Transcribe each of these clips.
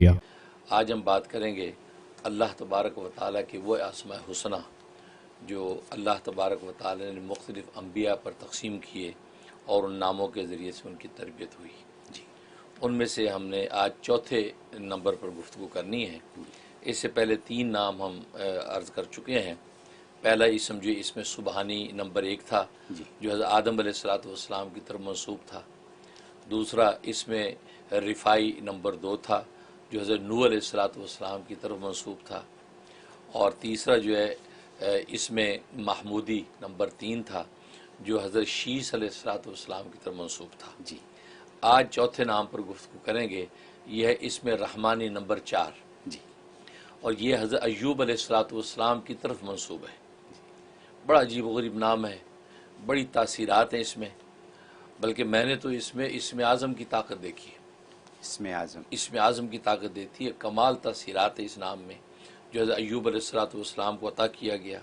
शुक्रिया। आज हम बात करेंगे अल्लाह तबारक व तआला की वो अस्माए हुस्ना जो अल्लाह तबारक व तआला ने मुख्तलिफ़ अम्बिया पर तक़सीम किए और उन नामों के ज़रिए से उनकी तरबियत हुई। जी, उनमें से हमने आज चौथे नंबर पर गुफ्तगू करनी है। इससे पहले 3 नाम हम अर्ज़ कर चुके हैं। पहला इसम जो इसमें सुबहानी नंबर 1 था जो हज़रत आदम अलैहिस्सलाम की तरफ मंसूब था। दूसरा इसमें रिफ़ाई नंबर 2 था जो हज़रत नूह अलैहिस्सलाम की तरफ मंसूब था। और तीसरा जो है इसमें महमूदी नंबर 3 था जो हज़रत शीस अलैहिस्सलाम की तरफ मंसूब था। जी, आज चौथे नाम पर गुफ्तगू करेंगे। यह है इसमें रहमानी नंबर 4। जी, और ये हज़रत अय्यूब अलैहिस्सलाम की तरफ मंसूब है। बड़ा अजीब व गरीब नाम है, बड़ी तासीरात हैं इसमें। बल्कि मैंने तो इसमें आज़म की ताकत देखी है। इसमें आज़म की ताकत देती है। कमाल तासीरात है इस नाम में जो हज़रत अय्यूब अलैहिस्सलाम को अता किया गया।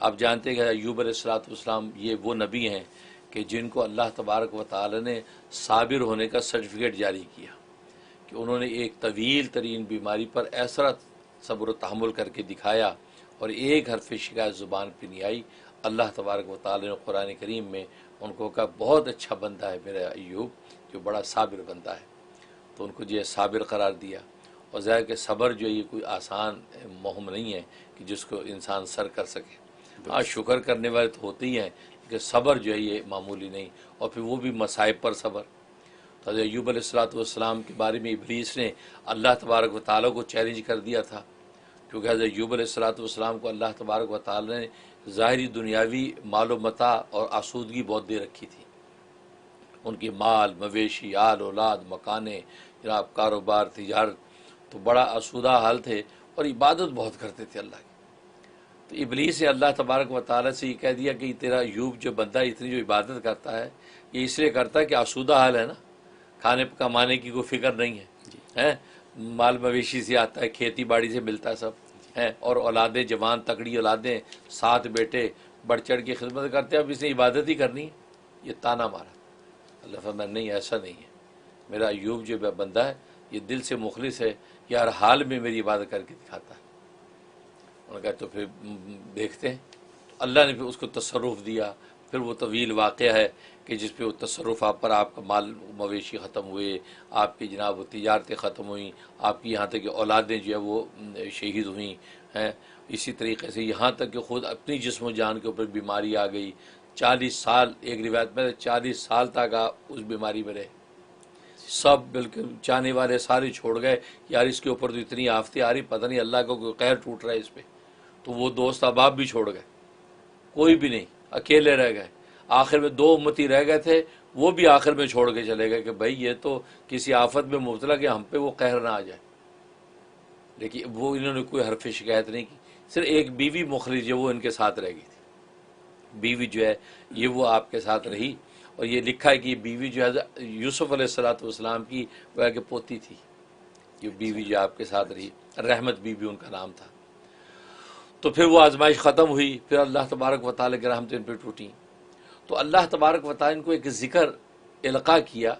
आप जानते हैं कि अय्यूब अलैहिस्सलाम ये वो नबी हैं कि जिनको अल्लाह तबारक व तआला ने साबिर होने का सर्टिफिकेट जारी किया कि उन्होंने एक तवील तरीन बीमारी पर ऐसा सब्र तहम्मुल करके दिखाया और एक हरफ शिकायत ज़ुबान पर नहीं आई। अल्लाह तबारक व तआला ने कुरान करीम में उनको कहा बहुत अच्छा बंदा है मेरा अय्यूब, जो बड़ा साबिर बंदा है। तो उनको जो है साबिर करार दिया। और ज़ाहिर के सब्र जो है ये कोई आसान मुहिम नहीं है कि जिसको इंसान सर कर सके। हाँ, शुक्र करने वाले तो होते ही हैं कि सब्र जो है ये मामूली नहीं, और फिर वो भी मसाइब पर सब्र। तो हज़रत अय्यूब अलैहिस्सलाम के बारे में इब्लीस ने अल्लाह तबारक व तआला को चैलेंज कर दिया था, क्योंकि हज़रत अय्यूब अलैहिस्सलाम को अल्लाह तबारक व तआला ने ज़ाहिरी दुनियावी मालो मता और आसूदगी बहुत दे रखी थी। उनकी माल मवेशी आल औलाद मकाने जनाब कारोबार तिजारत, तो बड़ा आसूदा हाल थे और इबादत बहुत करते थे अल्लाह की। तो इब्लीस ने अल्लाह तबारक व तआला से ये कह दिया कि तेरा अय्यूब जो बंदा इतनी जो इबादत करता है ये इसलिए करता है कि आसूदा हाल है ना, खाने कमाने की कोई फिक्र नहीं है, माल मवेशी से आता है, खेती बाड़ी से मिलता है सब है, और औलादें जवान तकड़ी औलादें 7 बेटे बढ़ चढ़ के खिदमत करते हैं, अब इसने इबादत ही करनी है। ये ताना मारा। अल्लाह फरमाया नहीं, ऐसा नहीं है। मेरा अय्यूब जो बंदा है ये दिल से मुखलिस है, ये हर हाल में मेरी इबादत करके दिखाता है। उन्होंने कहा तो फिर देखते हैं। तो अल्लाह ने फिर उसको तसर्रुफ़ दिया। फिर वो तवील वाक़या है कि जिस पे वो तसर्रुफ़ आप पर आपका माल मवेशी ख़त्म हुए, आपकी जनाब तिजारतें ख़त्म हुई, आपकी यहाँ तक कि औलादें जो है वो शहीद हुई हैं। इसी तरीके से यहाँ तक कि ख़ुद अपनी जिस्म जान के ऊपर बीमारी आ गई। 40 साल, एक रिवायत में 40 साल तक आप उस बीमारी में रहे। सब बिल्कुल चाहने वाले सारे छोड़ गए, यार इसके ऊपर तो इतनी आफतें आ रही, पता नहीं अल्लाह को कोई कहर टूट रहा है इस पर। तो वो दोस्त अहबाब भी छोड़ गए, कोई भी नहीं, अकेले रह गए। आखिर में 2 उम्मती रह गए थे, वो भी आखिर में छोड़ के चले गए कि भाई ये तो किसी आफत में मुब्तला कि हम पे वो कहर ना आ जाए। लेकिन वो इन्होंने कोई हरफ शिकायत नहीं की। सिर्फ एक बीवी मुखलिस जो वो इनके साथ रह गई थी। बीवी जो है ये वो आपके साथ रही। और ये लिखा है कि ये बीवी जो है यूसुफ अलैहिस्सलाम की वह के पोती थी। ये बीवी जो आपके साथ रही, रहमत बीवी उनका नाम था। तो फिर वो आजमाइश ख़त्म हुई, फिर अल्लाह तबारक व तआला की रहमतें इन पर टूटी। तो अल्लाह तबारक व तआला इनको एक ज़िक्र इल्क़ा किया।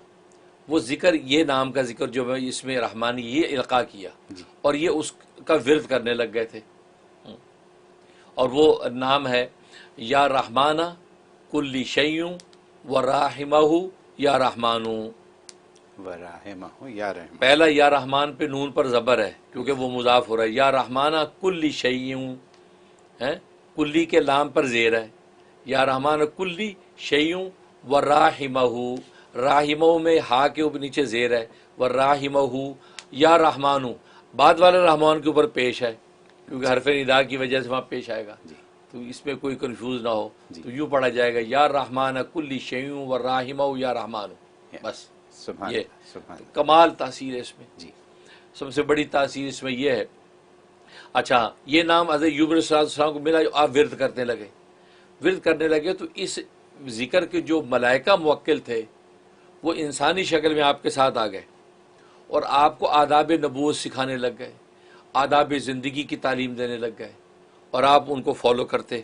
वो ज़िक्र ये नाम का ज़िक्र जो मैं इसमें रहमानी ये इल्क़ा किया और ये उसका विर्द करने लग गए थे। और वो नाम है या रहमाना कुल्ली शैय्युं व राहिमहु या रहमानु। पहला या रहमान पे नून पर ज़बर है क्योंकि वो मुज़ाफ हो रहा है। या रहमाना कुल्ली शैय्युं है, कुल्ली के लाम पर ज़ेर है। या रहमान कुल्ली शैय्युं व राहिमहु, राहिमहु में हा के ऊपर नीचे ज़ेर है। व राहिमहु या रहमानु बाद वाले रहमान के ऊपर पेश है क्योंकि हरफ निदा की वजह से वहाँ पेश आएगा। तो इसमें कोई कन्फ्यूज़ ना हो तो यूँ पढ़ा जाएगा या रहमान कुल्ली शैय्युं व राहिमहु या रहमानु। बस ये कमाल तासीर है इसमें जी। सबसे बड़ी तासीर इसमें यह है। अच्छा, ये नाम हज़रत अय्यूब अलैहिस्सलाम को मिला, आप विर्द करने लगे तो इस जिक्र के जो मलाइका मुवक्किल थे वो इंसानी शक्ल में आपके साथ आ गए और आपको आदाब नबूवत सिखाने लग गए, आदाब ज़िंदगी की तालीम देने लग गए और आप उनको फॉलो करते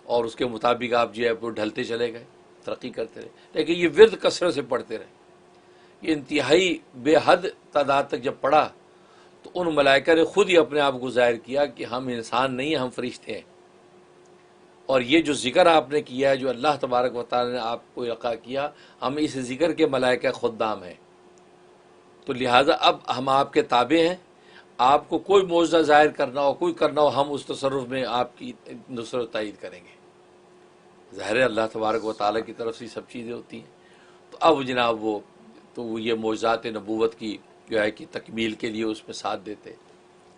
और उसके मुताबिक आप जो है वो ढलते चले गए, तरक्की करते रहे। लेकिन ये विर्द कसरत से पढ़ते रहे। ये इंतहाई बेहद तादाद तक जब पढ़ा तो उन मलाइका ने खुद ही अपने आप को ज़ाहिर किया कि हम इंसान नहीं हैं, हम फरिश्ते हैं। और ये जो ज़िक्र आपने किया है, जो अल्लाह तबारक व तआला ने आपको इल्क़ा किया, हम इस ज़िक्र के मलाइका खुद्दाम हैं। तो लिहाजा अब हम आपके ताबे हैं। आपको कोई मौजज़ा ज़ाहिर करना हो, कोई करना हो, हम उस तसर्रुफ़ में आपकी नुसरत तायीद करेंगे। ज़ाहिर है अल्लाह तबारक व तआला की तरफ से सब चीज़ें होती हैं। तो अब जनाब वो ये मौजज़ात नबूवत की जो है कि तकमील के लिए उसमें साथ देते।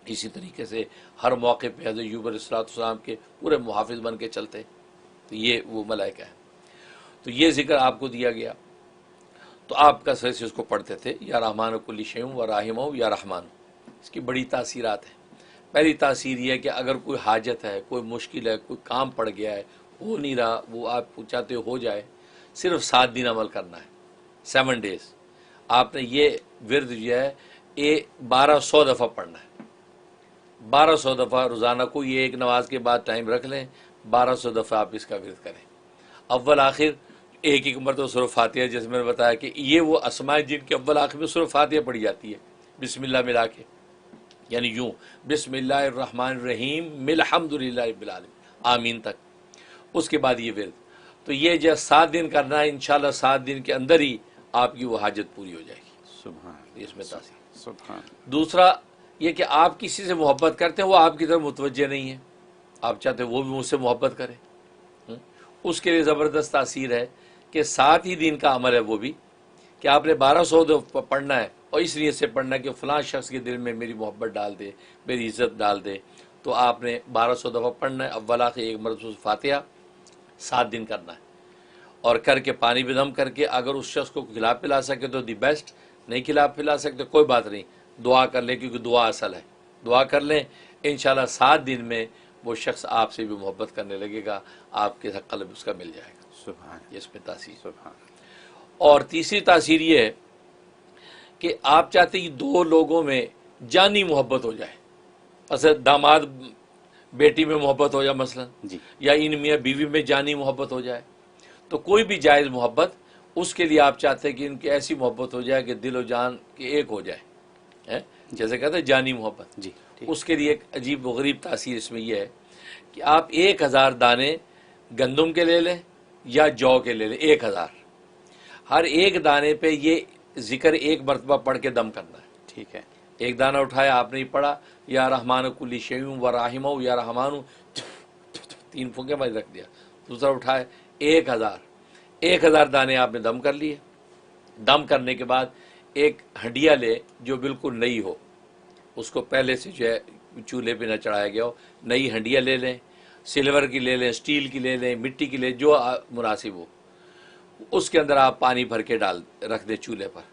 इसी तरीके से हर मौके पे हज़रत अय्यूब अलैहिस्सलाम के पूरे मुहाफ़िज़ बन के चलते। तो ये वो मलाइका है। तो ये ज़िक्र आपको दिया गया, तो आप कसरत से उसको पढ़ते थे, या रहमान कुल्ली शैउन व राहिम या रहमान। इसकी बड़ी तासीरात हैं। पहली तासीर यह है कि अगर कोई हाजत है, कोई मुश्किल है, कोई काम पड़ गया है, हो नहीं रहा, वो आप चाहते हो जाए, सिर्फ 7 दिन अमल करना है, 7 डेज़। आपने ये विर्द जो है ये 1200 दफ़ा पढ़ना है। 1200 दफ़ा रोज़ाना को ये एक नमाज के बाद टाइम रख लें, 1200 दफ़ा आप इसका विर्द करें। अव्वल आखिर एक एक मरतबा सूरह फातिहा, जैसे मैंने बताया कि ये वो अस्माए जिनके अव्वल आखिर में सूरह फातिहा पढ़ी जाती है बिस्मिल्लाह मिला के, यानी यूँ बिस्मिल्लाहिर्रहमानिर्रहीम मिल्हम्दुलिल्लाहि रब्बिल आलमीन आमीन तक। उसके बाद ये विर्द, तो ये जो 7 दिन करना है, इंशाल्लाह 7 दिन के अंदर ही आपकी वो हाजत पूरी हो जाएगी। सुभान, इसमें तासीर। सुभान। दूसरा ये कि आप किसी से मोहब्बत करते हैं, वो आपकी तरफ मुतवज्जे नहीं है, आप चाहते हैं वो भी मुझसे मोहब्बत करे, उसके लिए ज़बरदस्त तासीर है कि 7 ही दिन का अमल है वो भी, कि आपने 1200 पढ़ना है और इस नीयत से पढ़ना है कि फ़लाँ शख्स के दिल में मेरी मोहब्बत डाल दे, मेरी इज़्ज़त डाल दे। तो आपने 1200 दफ़ा पढ़ना है, अव्वल आखिर एक मरतबा फातिहा, 7 दिन करना है। और करके पानी भी दम करके, अगर उस शख्स को खिला पिला सके तो दी बेस्ट, नहीं खिला पिला सकते कोई बात नहीं, दुआ कर लें, क्योंकि दुआ असल है। दुआ कर लें, इंशाल्लाह 7 दिन में वो शख्स आपसे भी मोहब्बत करने लगेगा, आपके क़ल्ब उसका मिल जाएगा। सुभान, ये इसमें तासीर। सुभान। और तीसरी तासीर ये है कि आप चाहते हैं कि 2 लोगों में जानी मोहब्बत हो जाए, असल दामाद बेटी में मोहब्बत हो जाए मसलन जी, या इन मियाँ बीवी में जानी मोहब्बत हो जाए, तो कोई भी जायज़ मोहब्बत, उसके लिए आप चाहते हैं कि इनकी ऐसी मोहब्बत हो जाए कि दिल और जान के एक हो जाए, है जैसे कहते हैं जानी मोहब्बत जी। उसके लिए एक अजीब व गरीब तासीर इसमें यह है कि आप 1000 दाने गंदम के ले लें या जौ के ले लें, 1000, हर एक दाने पे ये जिक्र एक मरतबा पढ़ के दम करना है। ठीक है, एक दाना उठाया, आपने ही पढ़ा या रहमान कुल्ली शैउन व राहिम या रहमानु, 3 फुंके में रख दिया। दूसरा उठाए, 1000 दाने आपने दम कर लिए। दम करने के बाद एक हंडिया ले जो बिल्कुल नई हो, उसको पहले से जो है चूल्हे पे न चढ़ाया गया हो, नई हंडिया ले लें, सिल्वर की ले लें, स्टील की ले लें, मिट्टी की ले, जो मुनासिब हो। उसके अंदर आप पानी भर के रख दें चूल्हे पर।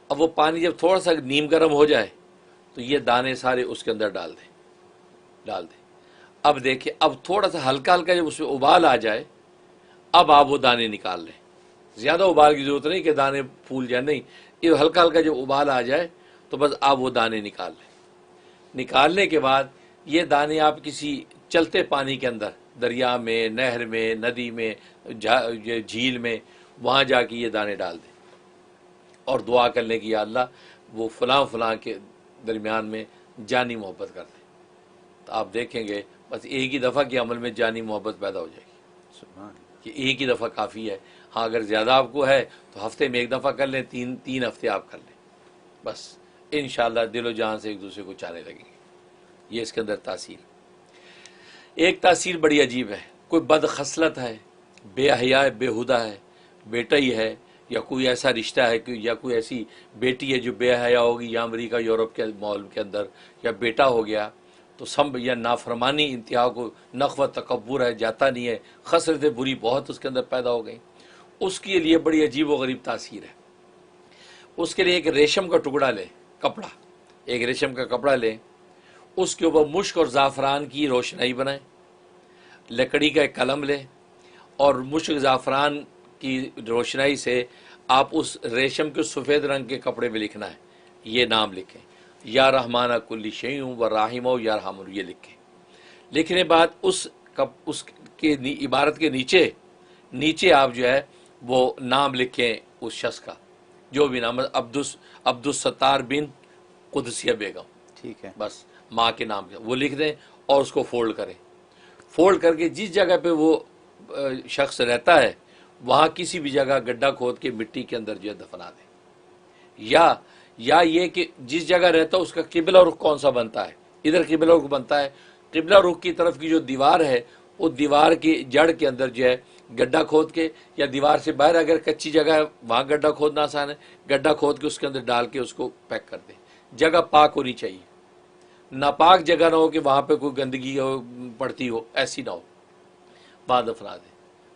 अब वो पानी जब थोड़ा सा नीम गर्म हो जाए तो ये दाने सारे उसके अंदर डाल दें। अब देखिए, अब थोड़ा सा हल्का हल्का जब उसमें उबाल आ जाए, अब आप वो दाने निकाल लें। ज़्यादा उबाल की ज़रूरत नहीं कि दाने फूल जाए, नहीं, ये हल्का हल्का जब उबाल आ जाए तो बस आप वो दाने निकाल लें। निकालने के बाद ये दाने आप किसी चलते पानी के अंदर, दरिया में, नहर में, नदी में, झील में, वहाँ जाके ये दाने डाल दें और दुआ कर लें कि या अल्लाह वो फ़लाँ के दरमियान में जानी मोहब्बत कर दें। तो आप देखेंगे बस एक ही दफ़ा के अमल में जानी मोहब्बत पैदा हो जाएगी, कि एक ही दफ़ा काफ़ी है। हाँ, अगर ज़्यादा आपको है तो हफ्ते में एक दफ़ा कर लें, 3 हफ्ते आप कर लें, बस इंशाअल्लाह दिलो जान से एक दूसरे को चाहने लगेंगे। ये इसके अंदर तासीर। एक तासीर बड़ी अजीब है, कोई बदखसलत है, बेहया है, बेहुदा है, बेटा ही है, या कोई ऐसा रिश्ता है कि या कोई ऐसी बेटी है जो बेहया होगी, या अमेरिका यूरोप के माहौल के अंदर, या बेटा हो गया तो सब, या नाफरमानी इंतहा को, नखवत तकब्बुर है, जाता नहीं है, खसरत बुरी बहुत उसके अंदर पैदा हो गई, उसके लिए बड़ी अजीब व गरीब तासीर है। उसके लिए एक रेशम का टुकड़ा लें, कपड़ा, एक रेशम का कपड़ा लें, उसके ऊपर मुश्क और ज़ाफ़रान की रोशनाई बनाएं, लकड़ी का एक कलम लें और मुश्क ज़ाफ़रान की रोशनाई से आप उस रेशम के सफ़ेद रंग के कपड़े में लिखना है, ये नाम लिखें, या रहमान कुल्ली शैउन व राहिम या रहमान, ये लिखें। लिखने बाद उसके इबारत के नीचे आप जो है वो नाम लिखें उस शख्स का, जो भी नाम, अब्दुस सत्तार बिन कुदसिया बेगम, ठीक है, बस माँ के नाम के वो लिख दें और उसको फोल्ड करें। फोल्ड करके जिस जगह पे वो शख्स रहता है वहाँ किसी भी जगह गड्ढा खोद के मिट्टी के अंदर जो है दफना दें। या ये कि जिस जगह रहता है उसका किबला रुख कौन सा बनता है, इधर किबला रुख बनता है, किबला रुख की तरफ की जो दीवार है वो दीवार की जड़ के अंदर जो है गड्ढा खोद के, या दीवार से बाहर अगर कच्ची जगह है वहाँ गड्ढा खोदना आसान है, गड्ढा खोद के उसके अंदर डाल के उसको पैक कर दें। जगह पाक होनी चाहिए, नापाक जगह ना हो कि वहाँ पे कोई गंदगी हो पड़ती हो, ऐसी ना हो, वहाँ दफना दें।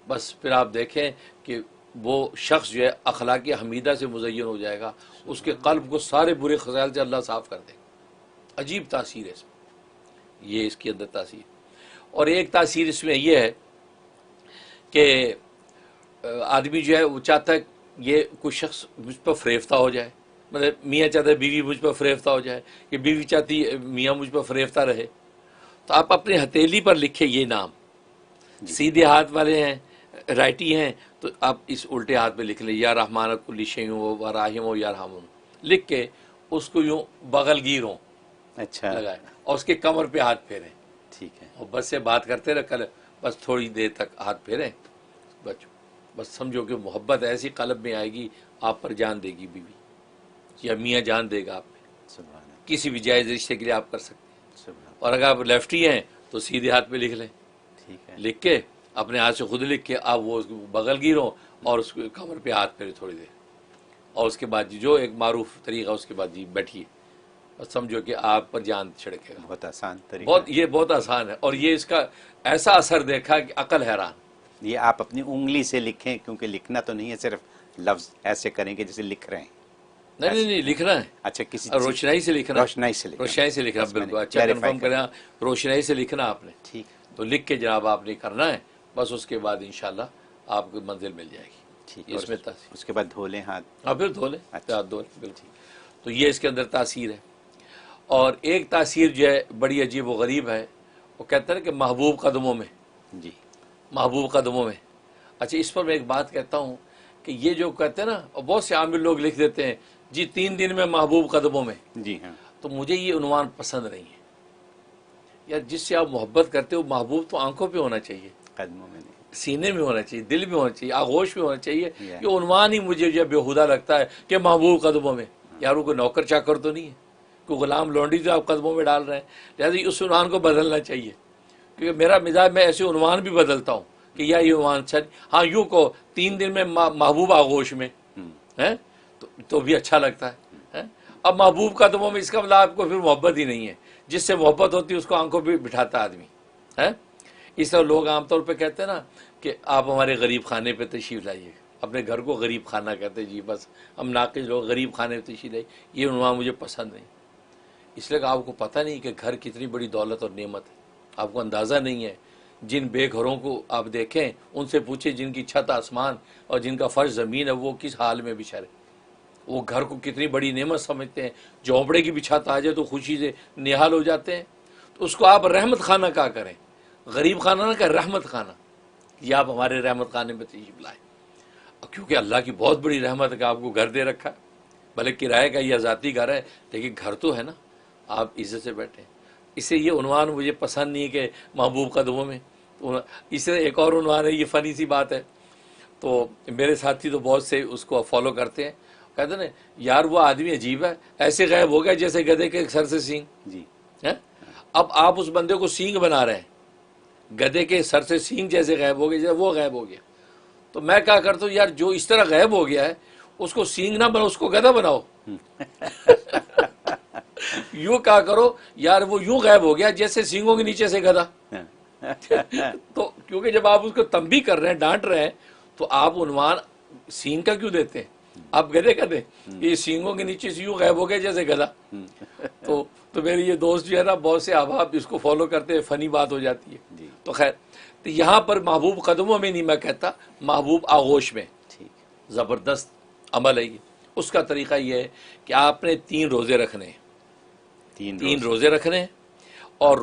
बस फिर आप देखें कि वो शख्स जो है अखलाक हमीदा से मुज़य्यन हो जाएगा, उसके कल्ब को सारे बुरे ख़याल से अल्लाह साफ़ कर देगा। अजीब तासीर है इसमें, ये इसके अंदर तासीर। और एक तासीर इसमें यह है कि आदमी जो है वो चाहता है ये कोई शख्स मुझ पर फरेफ्ता हो जाए, मतलब मियाँ चाहता है बीवी मुझ पर फरेफ्ता हो जाए, कि बीवी चाहती है मियाँ मुझ पर फरेफ्ता रहे। तो आप अपने हथेली पर लिखे ये नाम, सीधे हाथ वाले हैं, राइटी हैं, तो आप इस उल्टे हाथ पे लिख लें, या रहमान कुल्ली शैइन व राहिम हो या रहमान, लिख के उसको यूँ बगलगीर हो अच्छा लगाए और उसके कमर पे हाथ फेरें। ठीक है, और बस से बात करते रहे कल, बस थोड़ी देर तक हाथ फेरें, बस समझो कि मोहब्बत ऐसी कल्ब में आएगी, आप पर जान देगी बीवी या मियाँ जान देगा आप पे। सुभान अल्लाह, किसी भी जायज़ रिश्ते के लिए आप कर सकते हैं। सुभान, और अगर आप लेफ्टी हैं तो सीधे हाथ पे लिख लें, ठीक है, लिख के अपने हाथ से खुद लिख के आप वो बगल गिरो और उसको कमर पे हाथ फेरे थोड़ी देर, और उसके बाद जो एक मारूफ तरीका उसके बाद जी बैठिए और समझो कि आप पर जान छिड़केगा। बहुत आसान तरीका बहुत, ये बहुत आसान है और ये इसका ऐसा असर देखा कि अकल हैरान। ये आप अपनी उंगली से लिखें, क्योंकि लिखना तो नहीं है, सिर्फ लफ्ज ऐसे करेंगे जैसे लिख रहे हैं। नहीं लिखना है, अच्छा, किसी रोशनाई से लिखना, रोशनाई से लिखना, रोशनाई से लिखना, बस मैंने बिल्कुल अच्छा clarify कन्फर्म करें, रोशनाई से लिखना आपने। ठीक, तो लिख के जनाब आपने करना है, बस उसके बाद इंशाल्लाह आपको मंजिल मिल जाएगी। ठीक, इसमें और तासीर, उसके बाद धो लें हाथ। हाँ फिर धो लें, अच्छा। हाथ धो लें, बिल्कुल। तो ये इसके अंदर तासीर है। और एक तासीर जो है बड़ी अजीब व गरीब है, वो कहते हैं कि महबूब कदमों में, जी, महबूब कदमों में। अच्छा, इस पर मैं एक बात कहता हूँ कि ये जो कहते हैं ना, और बहुत से आमिर लोग लिख देते हैं जी 3 दिन में महबूब कदमों में, जी हाँ, तो मुझे ये उन्वान पसंद नहीं है यार। जिससे आप मोहब्बत करते हो महबूब तो आंखों पे होना चाहिए, कदमों में नहीं। सीने में होना चाहिए, दिल में होना चाहिए, आगोश में होना चाहिए। Yeah. ये उन्वान ही मुझे जो बेहुदा लगता है कि महबूब कदमों में। यार वो कोई नौकर चाकर तो नहीं है, कोई गुलाम लौंडी तो आप कदमों में डाल रहे हैं। लिहाजा उस उन्वान को बदलना चाहिए, क्योंकि मेरा मिजाज, मैं ऐसे उन्वान भी बदलता हूँ कि यार ये उन्वान अच्छा, हाँ यूँ को 3 दिन में महबूब आगोश में है तो भी अच्छा लगता है। अब महबूब कदमों में इसका मतलब आपको फिर मोहब्बत ही नहीं है। जिससे मोहब्बत होती है उसको आंखों पे बिठाता आदमी है। इस तरह लोग आमतौर पे कहते हैं ना कि आप हमारे गरीब खाने पे तशरीफ़ लाइए, अपने घर को गरीब खाना कहते हैं जी, बस हम नाकिस लोग गरीब खाने पे तशरीफ़ लाइए, ये उन्वान मुझे पसंद नहीं। इसलिए आपको पता नहीं कि घर कितनी बड़ी दौलत और नेमत है, आपको अंदाज़ा नहीं है। जिन बेघरों को आप देखें उनसे पूछे जिनकी छत आसमान और जिनका फर्श ज़मीन है वो किस हाल में बिचारे, वो घर को कितनी बड़ी नेमत समझते हैं। झोंपड़े की भी छत आ जाए तो खुशी से निहाल हो जाते हैं। तो उसको आप रहमत खाना क्या करें, गरीब खाना ना करें, रहमत खाना। ये आप हमारे रहमत खाने में तशरीफ़ लाएँ, क्योंकि अल्लाह की बहुत बड़ी रहमत है कि आपको घर दे रखा है, भले किराए का या ज़ाती घर है, लेकिन घर तो है ना, आप इज़्ज़त से बैठें। इससे ये उन्वान मुझे पसंद नहीं है कि महबूब कदमों में। तो इससे एक और उन्वान है, ये फ़नी सी बात है, तो मेरे साथी तो बहुत से उसको फॉलो करते हैं, कहते ना यार वो आदमी अजीब है, ऐसे गायब हो गया जैसे गधे के सर से सींग जी है। अब आप उस बंदे को सींग बना रहे हैं, गधे के सर से सींग जैसे गायब हो गया, जैसे वो गायब हो गया। तो मैं क्या करता हूँ यार, जो इस तरह गायब हो गया है उसको सींग ना बनाओ, उसको गधा बनाओ। यूं क्या करो यार, वो यूं गायब हो गया जैसे सींगों के नीचे से गधा। तो क्योंकि जब आप उसको तंबी कर रहे हैं, डांट रहे हैं, तो आप उन्वान सींग का क्यों देते हैं, आप गधे का दें। ये सींगों के नीचे से यूं गायब हो गया जैसे गधा। तो मेरे ये दोस्त जो है ना, बहुत से अहबाब इसको फॉलो करते हैं, फनी बात हो जाती है। तो खैर, तो यहाँ पर महबूब कदमों में नहीं मैं कहता, महबूब आगोश में। ज़बरदस्त अमल है ये। उसका तरीका ये है कि आपने 3 रोज़े रखने हैं, 3 रोज़े रखने हैं, और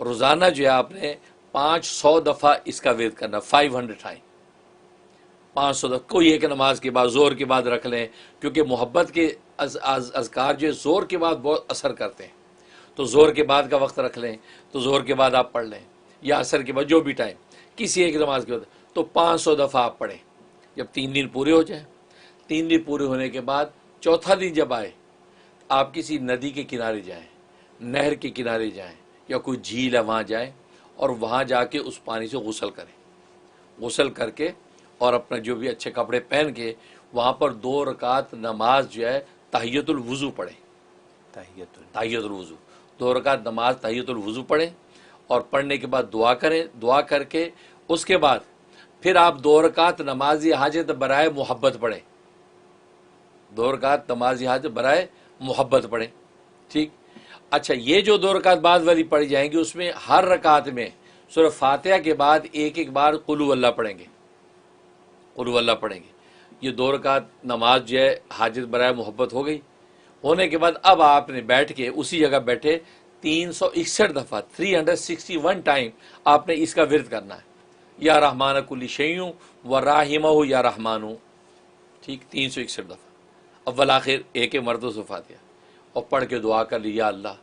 रोज़ाना जो है आपने 500 दफ़ा इसका वेद करना, 500 टाइम। 500 दफ़ा कोई एक नमाज के बाद, ज़ोर के बाद रख लें, क्योंकि मोहब्बत के अज़कार जो है ज़ोर के बाद बहुत असर करते हैं। तो ज़ोर के बाद का वक्त रख लें, तो ज़ोर के बाद आप पढ़ लें, या असर के बाद, जो भी टाइम किसी एक नमाज के बाद, तो 500 दफ़ा आप पढ़ें। जब 3 दिन पूरे हो जाएं, 3 दिन पूरे होने के बाद चौथा दिन जब आए, आप किसी नदी के किनारे जाएं, नहर के किनारे जाएं, या कोई झील है वहाँ जाएं, और वहाँ जाके उस पानी से गुस्ल करें। गुस्ल करके और अपना जो भी अच्छे कपड़े पहन के वहाँ पर 2 रकात नमाज जो है तहियतुल वुज़ू पढ़ें। तहियतुल वुज़ू 2 रकात नमाज तहियतुल वुज़ू पढ़ें, और पढ़ने के बाद दुआ करें। दुआ करके उसके बाद फिर आप 2 रकात नमाज हाजत बराए मोहब्बत पढ़ें। 2 रकात नमाज हाजत बराए मोहब्बत पढ़ें। ठीक। अच्छा, ये जो 2 रकात बाद वाली पढ़ी जाएंगी, उसमें हर रकात में सूरह फातिहा के बाद एक एक बार कुल हुवल्लाह पढ़ेंगे, कुल हुवल्लाह पढ़ेंगे। ये 2 रकात नमाज जो है हाजत बराए मोहब्बत हो गई। होने के बाद अब आपने बैठ के उसी जगह बैठे 361 दफ़ा 361 टाइम आपने इसका विर्द करना है, या रहमान कुल्ली शैय्युं व राहिमहु या रहमानु। ठीक, 361 दफ़ा अव्वल आखिर एक एक मर्दों से फातिहा, और पढ़ के दुआ कर ली, या अल्लाह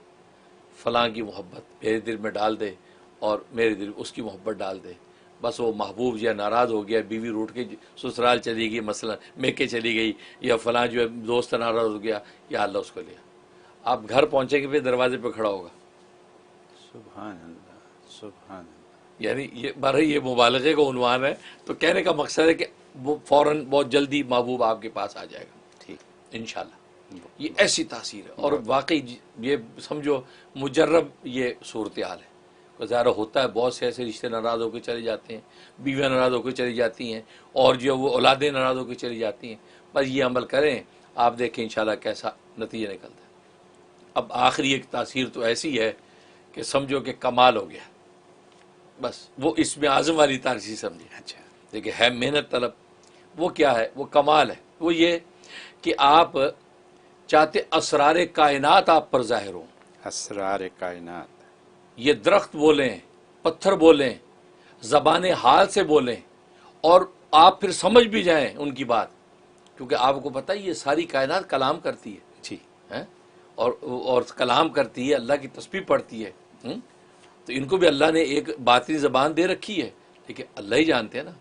फ़लाँ की मोहब्बत मेरे दिल में डाल दे और मेरे दिल उसकी मोहब्बत डाल दे। बस वो महबूब जो है नाराज़ हो गया, बीवी रूठ के ससुराल चली गई, मसलन मेके चली गई, या फ़लाँ जो है दोस्त नाराज़ हो गया, या अल्लाह उसको लिया। आप घर पहुँचेंगे फिर दरवाजे पे खड़ा होगा। सुभान अल्लाह, सुभान अल्लाह। यानी ये बारह ये मुबालगे का उन्वान है। तो कहने का मकसद है कि वो फ़ौरन बहुत जल्दी महबूब आपके पास आ जाएगा। ठीक, इंशाल्लाह ये ऐसी तासीर है। और वाकई ये समझो मुजर्रब ये सूरत हाल है। ज़ाहिर होता है बहुत से ऐसे रिश्ते नाराज़ होकर चले जाते हैं, बीवियाँ नाराज़ होकर चली जाती हैं, और जो वो औलादें नाराज़ होकर चली जाती हैं। बस ये अमल करें, आप देखें इंशाल्लाह कैसा नतीजा निकलता है। अब आखिरी एक तासीर तो ऐसी है कि समझो कि कमाल हो गया। बस वो इसमें आज़म वाली तासीर समझे। अच्छा, देखिए है मेहनत तलब, वो क्या है, वो कमाल है। वो ये कि आप चाहते असरार कायनात आप पर ज़ाहिर हो। असरार कायनात, ये दरख्त बोलें, पत्थर बोलें, ज़बान हाल से बोलें, और आप फिर समझ भी जाएं उनकी बात, क्योंकि आपको पता है ये सारी कायनात कलाम करती है। जी, हैं, और कलाम करती है, अल्लाह की तस्बीह पढ़ती है। तो इनको भी अल्लाह ने एक बातनी ज़बान दे रखी है, लेकिन अल्लाह ही जानते हैं ना।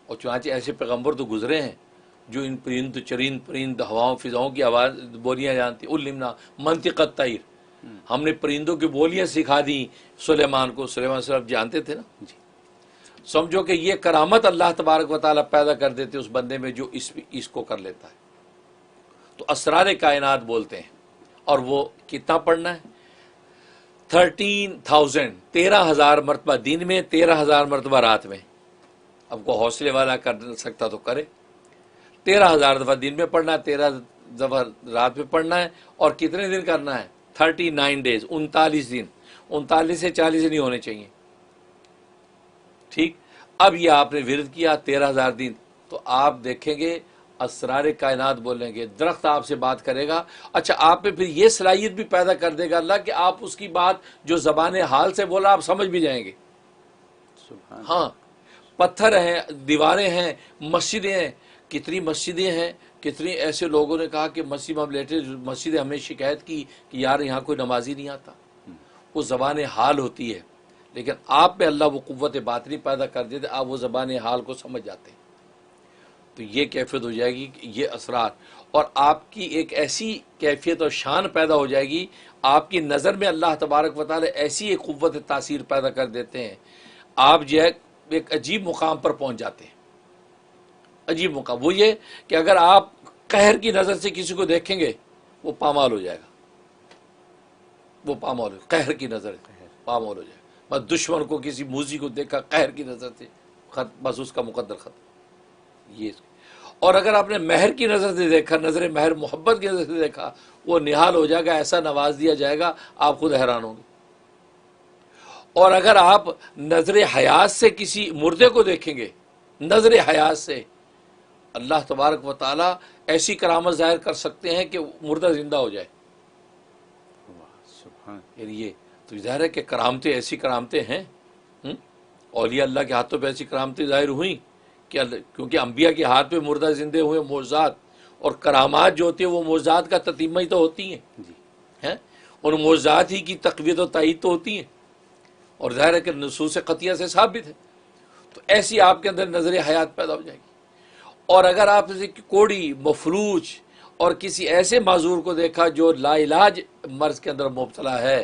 और चुनांचे ऐसे पैगम्बर तो गुजरे हैं जो इन परिंद चरिंद परिंद हवाओं फिजाओं की आवाज़ बोलियाँ जानती। उल्लिमना मंतिक़त तैर, हमने परिंदों की बोलियाँ सिखा दी सुलेमान को। सुलेमान साहब जानते थे ना जी। समझो कि ये करामत अल्लाह तबारक व तआला पैदा कर देते उस बंदे में जो इसको कर लेता है। तो असरार कायनात बोलते हैं। और वो कितना पढ़ना है? 13,000 13,000 मरतबा दिन में, 13,000 मरतबा रात में। अब को हौसले वाला कर सकता तो करे। 13,000 दफ़ा दिन में पढ़ना है, 13 दफ़ा रात में पढ़ना है। और कितने दिन करना है? 39 डेज, 39 दिन। 39 से 40 नहीं होने चाहिए। ठीक। अब ये आपने विरद किया 13,000 दिन, तो आप देखेंगे असरार कायनात बोलेंगे, दरख्त आपसे बात करेगा। अच्छा, आप में फिर ये सलाहियत भी पैदा कर देगा अल्लाह कि आप उसकी बात जो ज़बान हाल से बोला आप समझ भी जाएंगे। सुभान। हाँ, पत्थर हैं, दीवारें हैं, मस्जिदें हैं। कितनी मस्जिदें हैं, कितनी ऐसे लोगों ने कहा कि मस्जिद में लेटे, मस्जिद हमें शिकायत की कि यार यहाँ कोई नमाजी नहीं आता। वो ज़बान हाल होती है, लेकिन आप पे अल्लाह वो कुव्वत बातनी पैदा कर देते, आप वो ज़बान हाल को समझ जाते हैं। तो ये कैफियत हो जाएगी कि ये असरार, और आपकी एक ऐसी कैफियत और शान पैदा हो जाएगी। आपकी नज़र में अल्लाह तबारक व तआला ऐसी एक कुव्वत तासीर पैदा कर देते हैं, आप जो है एक अजीब मुकाम पर पहुँच जाते हैं। अजीब मुकाम वो ये कि अगर आप कहर की नज़र से किसी को देखेंगे वो पामाल हो जाएगा। वो पामाल हो, कहर की नज़र पामाल हो जाएगा। बस दुश्मन को, किसी मूजी को देखा कहर की नज़र से, बस उसका मुकद्दर ख़त्म। ये और अगर आपने महर की नज़र से देखा, नज़र महर मोहब्बत की नज़र से देखा, वो निहाल हो जाएगा, ऐसा नवाज दिया जाएगा आप खुद हैरान होंगे। और अगर आप नज़र हयात से किसी मुर्दे को देखेंगे, नज़र हयात से, अल्लाह तबारक व तआला ऐसी करामत ज़ाहिर कर सकते हैं कि मुर्दा ज़िंदा हो जाए। यानी ये तो ज़ाहिर है कि करामतें, ऐसी करामतें हैं। औलिया अल्लाह के हाथों पे ऐसी करामतें ज़ाहिर हुई क्योंकि अम्बिया के हाथ में मुर्दा जिंदे हुए मोज़ात और करामात जो होती है वो मोज़ात का ततीमा ही तो होती हैं, जी हैं, और मोज़ात ही की तक़वियत और तायीद तो होती हैं, और ज़ाहिर है कि नसूस क़तिया से साबित है। तो ऐसी आपके अंदर नज़र हयात पैदा हो जाएगी। और अगर आप कोड़ी, मफलूज और किसी ऐसे माजूर को देखा जो लाइलाज मर्ज के अंदर मुब्तला है,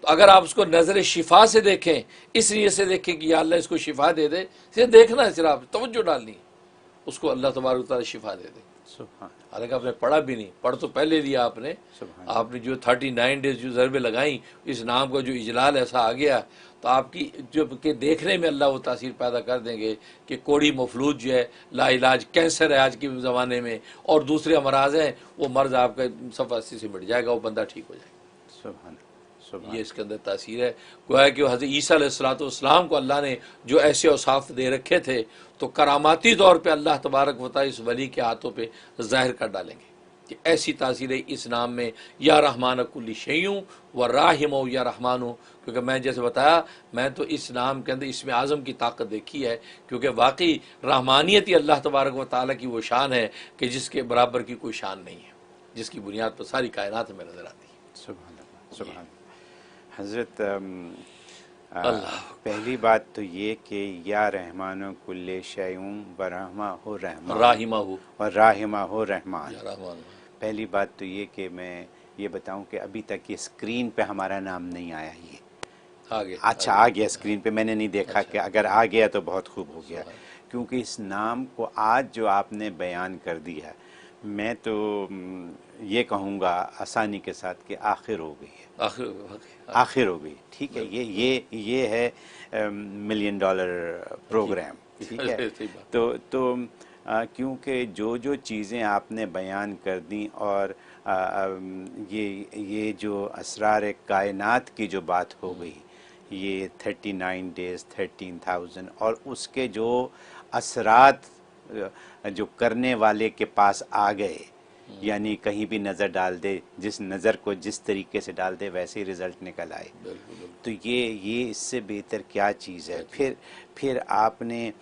तो अगर आप उसको नज़र शिफा से देखें, इस नीयत से देखें कि या अल्लाह इसको शिफा दे दे, सिर्फ देखना है, सिर्फ तवज्जो डालनी है, उसको अल्लाह तबारक व तआला शिफा दे दे। सुभान हालांकि आपने पढ़ा भी नहीं, पढ़ तो पहले लिया आपने, सुभान आपने जो 39 डेज जो ज़रबे लगाई, इस नाम का जो इजलाल ऐसा आ गया, तो आपकी जो के देखने में अल्लाह वो तासीर पैदा कर देंगे कि कोड़ी मफलूज जो है, लाइलाज कैंसर है आज के ज़माने में, और दूसरे अमराज हैं, वो मर्ज़ आपका सफ़ासी से मिट जाएगा, वो बंदा ठीक हो जाएगा। सुभान सुभान ये इसके अंदर तासीर है। गोया कि हज़रत ईसा अलैहिस्सलाम को अल्लाह ने जो ऐसे औसाफ दे रखे थे, तो करामाती तौर पे अल्लाह तबारक व तआला इस वली के हाथों पे ज़ाहिर कर डालेंगे कि ऐसी तासीर है इस नाम में, या रहमान कुल्ली शैयूं व राहिम या रहमानु। क्योंकि मैं जैसे बताया, मैं तो इस नाम के अंदर इसमें आज़म की ताकत देखी है, क्योंकि वाकई रहमानियत ही अल्लाह तबारक व तआला की वो शान है कि जिसके बराबर की कोई शान नहीं है, जिसकी बुनियाद पर सारी कायनात में नज़र आती है। सुभान अल्लाह सुभान। हज़रत अल्लाह पहली बात तो ये कि या रहमानो कुल्ले शैउम व रहमा हो रहमान राहिमा हो और राहिमा हो रहमान। या रहमान। पहली बात तो ये कि मैं ये बताऊं कि अभी तक ये स्क्रीन पे हमारा नाम नहीं आया। ये आगे अच्छा आ गया स्क्रीन पे, मैंने नहीं देखा। अच्छा। कि अगर आ गया तो बहुत खूब हो गया, सुभान। क्योंकि इस नाम को आज जो आपने बयान कर दिया, मैं तो ये कहूँगा आसानी के साथ कि आखिर हो गई है, आखिर हो गई। ठीक है, ये है $1 मिलियन प्रोग्राम। ठीक है, सही बात। तो क्योंकि जो चीज़ें आपने बयान कर दी, और ये जो असरार कायनात की जो बात हो गई, ये 39 डेज़ 13,000, और उसके जो असरात जो करने वाले के पास आ गए, यानी कहीं भी नज़र डाल दे, जिस नज़र को जिस तरीके से डाल दे वैसे ही रिज़ल्ट निकल आए। तो ये इससे बेहतर क्या चीज़ है। फिर आपने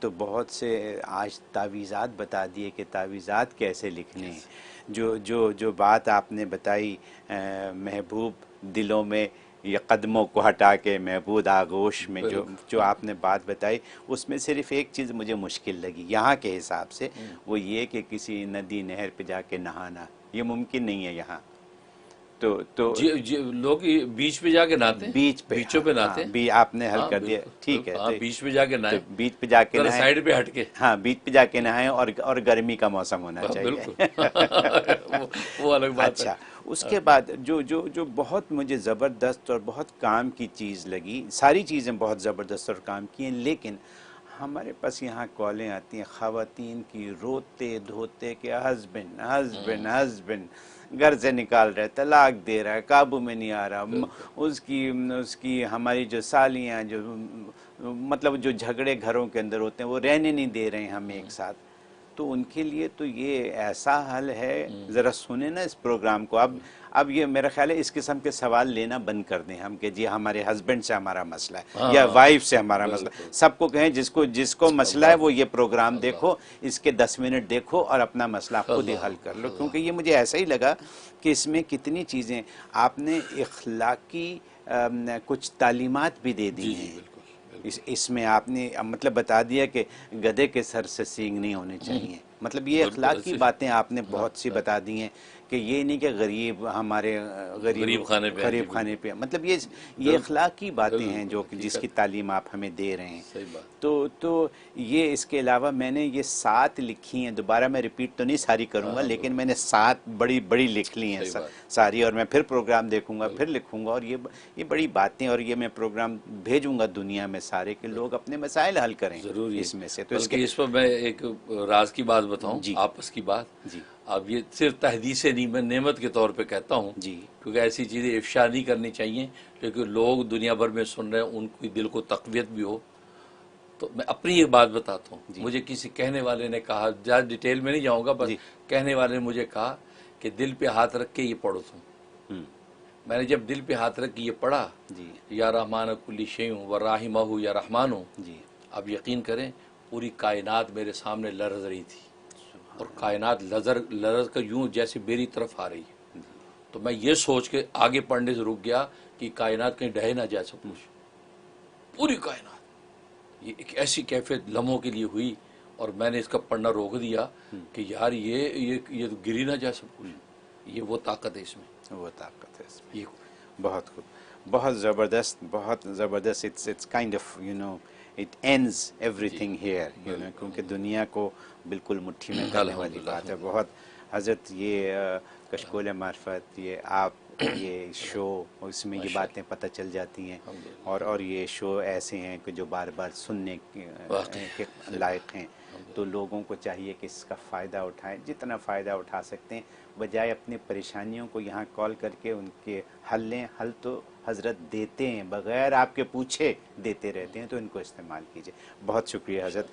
तो बहुत से आज तावीज़ात बता दिए कि तावीज़ात कैसे लिखने हैं। जो बात आपने बताई, महबूब दिलों में या कदमों को हटा के महबूब आगोश में, जो आपने बात बताई, उसमें सिर्फ एक चीज़ मुझे मुश्किल लगी यहाँ के हिसाब से, वो ये कि किसी नदी नहर पे जाके नहाना, ये मुमकिन नहीं है यहाँ। तो लोग बीच पे जाके नहाते हैं, बीच पे, बीचों पे नहाते हैं। आपने हल कर दिया, ठीक है। हाँ, तो बीच पे जाके नहाए, तो बीच पे जाके नहाए, साइड पे हटके। हाँ, बीच पे जाके नहाएं, और गर्मी का मौसम होना चाहिए। बिल्कुल। वो अलग बात अच्छा, है। उसके बाद जो बहुत मुझे ज़बरदस्त और बहुत काम की चीज़ लगी, सारी चीज़ें बहुत ज़बरदस्त और काम की हैं, लेकिन हमारे पास यहाँ कॉलें आती हैं ख़वातीन की रोते धोते के हस्बैंड हस्बैंड हस्बैंड घर से निकाल रहा है, तलाक दे रहा है, काबू में नहीं आ रहा। उसकी हमारी जो सालियाँ, जो मतलब जो झगड़े घरों के अंदर होते हैं, वो रहने नहीं दे रहे हैं हम एक साथ। तो उनके लिए तो ये ऐसा हल है, ज़रा सुने ना इस प्रोग्राम को। अब ये मेरा ख्याल है इस किस्म के सवाल लेना बंद कर दें हम, कि जी हमारे हस्बैंड से हमारा मसला है या वाइफ से हमारा मसला। सबको कहें जिसको मसला है वो ये प्रोग्राम देखो, इसके 10 मिनट देखो और अपना मसला खुद ही हल कर लो। क्योंकि ये मुझे ऐसा ही लगा कि इसमें कितनी चीज़ें आपने इखलाकी कुछ तालीमात भी दे दी हैं। इसमें आपने मतलब बता दिया कि गधे के सर से सींग नहीं होने चाहिए। मतलब ये अखलाक की बातें आपने बहुत सी बता दी हैं कि ये नहीं कि गरीब हमारे गरीब खाने पे, मतलब ये अखलाक की बातें हैं जो जिसकी तालीम आप हमें दे रहे हैं। सही बात। तो ये इसके अलावा मैंने ये 7 लिखी हैं, दोबारा मैं रिपीट तो नहीं सारी करूँगा, लेकिन मैंने 7 बड़ी लिख ली हैं सारी, और मैं फिर प्रोग्राम देखूँगा, फिर लिखूँगा, और ये बड़ी बातें, और ये मैं प्रोग्राम भेजूँगा दुनिया में सारे के लोग अपने मसाइल हल करें जरूरी इसमें से। तो इस पर मैं एक राज की बात बताऊं, आपस की बात जी। अब ये सिर्फ तहदीस नेमत के तौर पे कहता हूँ जी, क्योंकि ऐसी चीज़ें इफ्शा नहीं करनी चाहिए, क्योंकि लोग दुनिया भर में सुन रहे हैं, उनकी दिल को तक़वियत भी हो। तो मैं अपनी एक बात बताता हूँ। मुझे किसी कहने वाले ने कहा, ज़्यादा डिटेल में नहीं जाऊँगा, बस कहने वाले ने मुझे कहा कि दिल पे हाथ रख के ये पढ़ो तुम। मैंने जब दिल पे हाथ रख के ये पढ़ा, या रहमान कुल्ली शैउं व राहिमहु या रहमानु, जी, आप यकीन करें पूरी कायनात मेरे सामने लरज़ रही थी और कायनात लरज़ का यूं जैसे मेरी तरफ आ रही है। तो मैं ये सोच के आगे पढ़ने से रुक गया कि कायनात कहीं ढह ना जाए सब कुछ, पूरी कायनात। ये एक ऐसी कैफियत लम्हों के लिए हुई और मैंने इसका पढ़ना रोक दिया कि यार ये तो गिरी ना जाए सब कुछ। ये वो ताकत है इसमें, वो ताकत है इसमें। ये बहुत खूब, बहुत ज़बरदस्त, बहुत ज़बरदस्त। It's kind of it ends everything here, क्योंकि दुनिया को बिल्कुल मुट्ठी में करने वाली बात है। बहुत हज़रत ये कशकोल मार्फत, ये आप, ये शो, इसमें ये बातें पता चल जाती हैं। और ये शो ऐसे हैं कि जो बार बार सुनने के लायक हैं। तो लोगों को चाहिए कि इसका फ़ायदा उठाएं, जितना फ़ायदा उठा सकते हैं, बजाय अपनी परेशानियों को यहाँ कॉल करके उनके हल लें। हल तो हज़रत देते हैं, बग़ैर आपके पूछे देते रहते हैं, तो इनको इस्तेमाल कीजिए। बहुत शुक्रिया हज़रत।